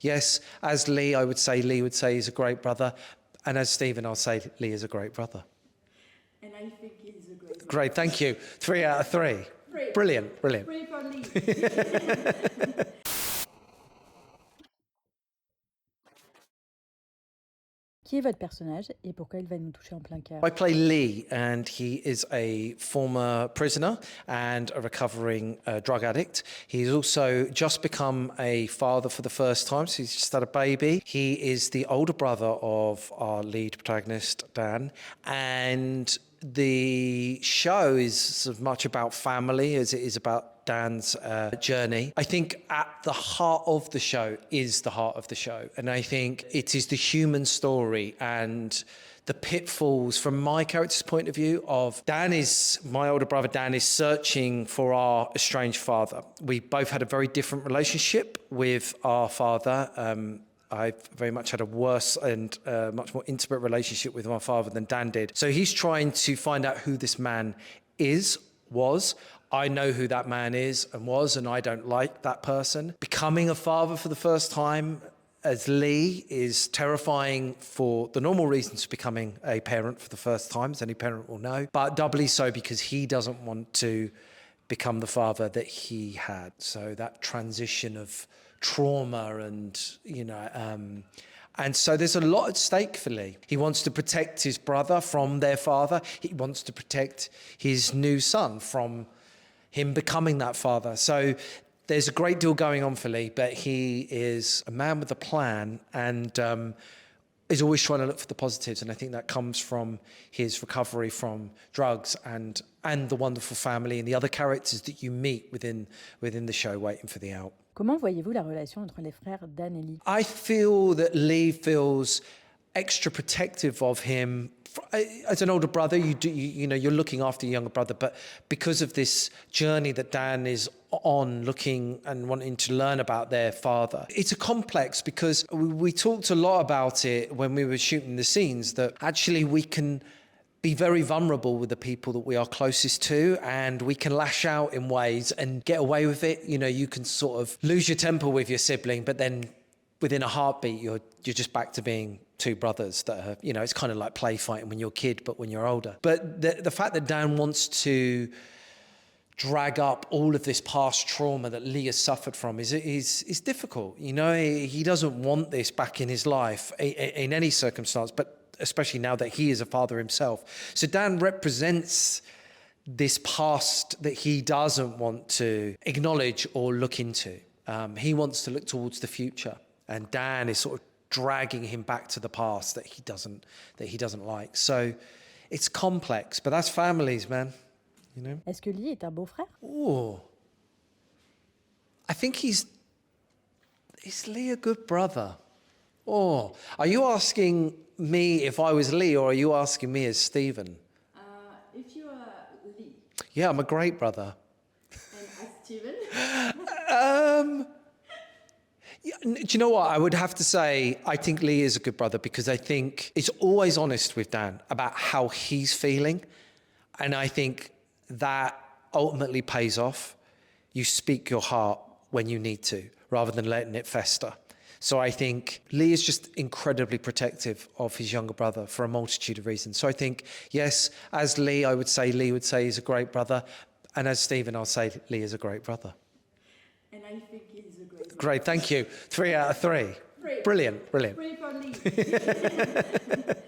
Yes, as Lee, I would say Lee would say he's a great brother. And as Stephen, I'll say Lee is a great brother. And I think he's a great brother. Great, thank you. 3 out of 3. Free. Brilliant, brilliant. Free for Lee. Qui est votre personnage et pourquoi il va nous toucher en plein cœur? I play Lee, and he is a former prisoner and a recovering drug addict. He's also just become a father for the first time, so he's just had a baby. He is the older brother of our lead protagonist, Dan, and the show is as much about family as it is about Dan's journey. I think at the heart of the show is the heart of the show. And I think it is the human story and the pitfalls from my character's point of view of Dan is, my older brother Dan is searching for our estranged father. We both had a very different relationship with our father. I very much had a worse and much more intimate relationship with my father than Dan did. So he's trying to find out who this man was. I know who that man is and was, and I don't like that person. Becoming a father for the first time as Lee is terrifying for the normal reasons for becoming a parent for the first time, as any parent will know, but doubly so because he doesn't want to become the father that he had. So that transition of trauma and, and so there's a lot at stake for Lee. He wants to protect his brother from their father. He wants to protect his new son from him becoming that father. So there's a great deal going on for Lee, but he is a man with a plan and is always trying to look for the positives. And I think that comes from his recovery from drugs and the wonderful family and the other characters that you meet within the show waiting for the out. Comment voyez-vous la relation entre les frères Dan et Lee? I feel that Lee feels extra protective of him. As an older brother, you're looking after your younger brother, but because of this journey that Dan is on, looking and wanting to learn about their father, it's a complex because we talked a lot about it when we were shooting the scenes, that actually we can be very vulnerable with the people that we are closest to, and we can lash out in ways and get away with it. You can sort of lose your temper with your sibling, but then within a heartbeat, you're just back to being two brothers that are, it's kind of like play fighting when you're a kid, but when you're older. But the fact that Dan wants to drag up all of this past trauma that Lee has suffered from is difficult. He doesn't want this back in his life in any circumstance, but especially now that he is a father himself. So Dan represents this past that he doesn't want to acknowledge or look into. He wants to look towards the future. And Dan is sort of dragging him back to the past that he doesn't like. So it's complex, but that's families, man. Est-ce que Lee est un beau frère? Oh, I think is Lee a good brother? Oh, are you asking me if I was Lee, or are you asking me as Stephen? If you are Lee. Yeah, I'm a great brother. And as Stephen? Do you know what? I would have to say I think Lee is a good brother because I think he's always honest with Dan about how he's feeling. And I think that ultimately pays off. You speak your heart when you need to, rather than letting it fester. So I think Lee is just incredibly protective of his younger brother for a multitude of reasons. So I think, yes, as Lee, I would say Lee would say he's a great brother. And as Stephen, I'll say Lee is a great brother. And I think he's a great brother. Great, thank you. 3 out of 3. Free. Brilliant, brilliant. Free for Lee.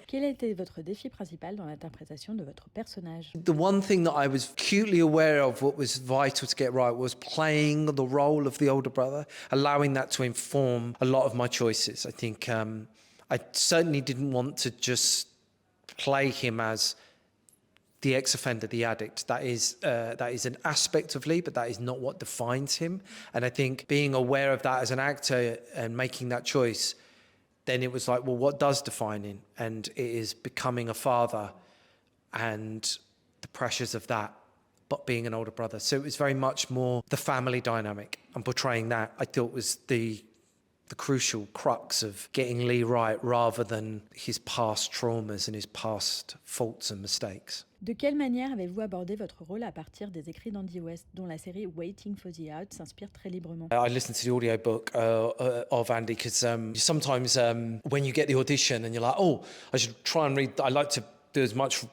Quel a été votre défi principal dans l'interprétation de votre personnage? The one thing that I was acutely aware of, what was vital to get right, was playing the role of the older brother, allowing that to inform a lot of my choices. I think I certainly didn't want to just play him as the ex-offender, the addict. That is an aspect of Lee, but that is not what defines him. And I think being aware of that as an actor and making that choice, then it was like, well, what does define him? And it is becoming a father and the pressures of that, but being an older brother. So it was very much more the family dynamic and portraying that, I thought, was the the crucial crux of getting Lee right rather than his past traumas and his past faults and mistakes. De quelle manière avez-vous abordé votre rôle à partir des écrits d'Andy West, dont la série Waiting for the Out s'inspire très librement? I listened to the audiobook of Andy because sometimes when you get the audition and you're like, oh, I should try and read, I like to do as much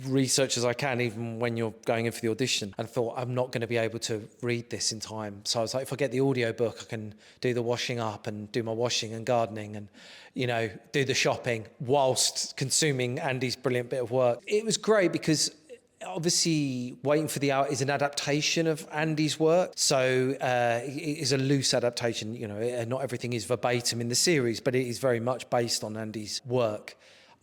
research as I can, even when you're going in for the audition. And I thought, I'm not going to be able to read this in time. So I was like, if I get the audiobook, I can do the washing up and do my washing and gardening and, you know, do the shopping whilst consuming Andy's brilliant bit of work. It was great because obviously Waiting for the Hour is an adaptation of Andy's work. So it is a loose adaptation. You know, not everything is verbatim in the series, but it is very much based on Andy's work.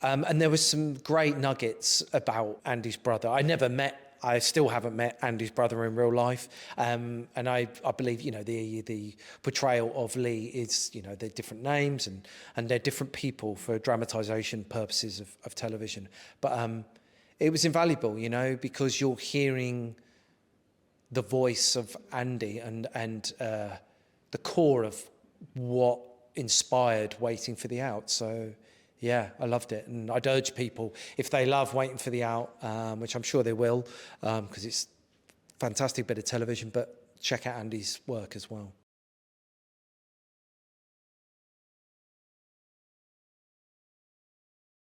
And there was some great nuggets about Andy's brother. I still haven't met Andy's brother in real life. And I believe, you know, the portrayal of Lee is, you know, they're different names and they're different people for dramatisation purposes of television. But it was invaluable, you know, because you're hearing the voice of Andy and the core of what inspired Waiting for the Out. So yeah, I loved it. And I'd urge people, if they love Waiting for the Out, which I'm sure they will, because it's a fantastic bit of television, but check out Andy's work as well.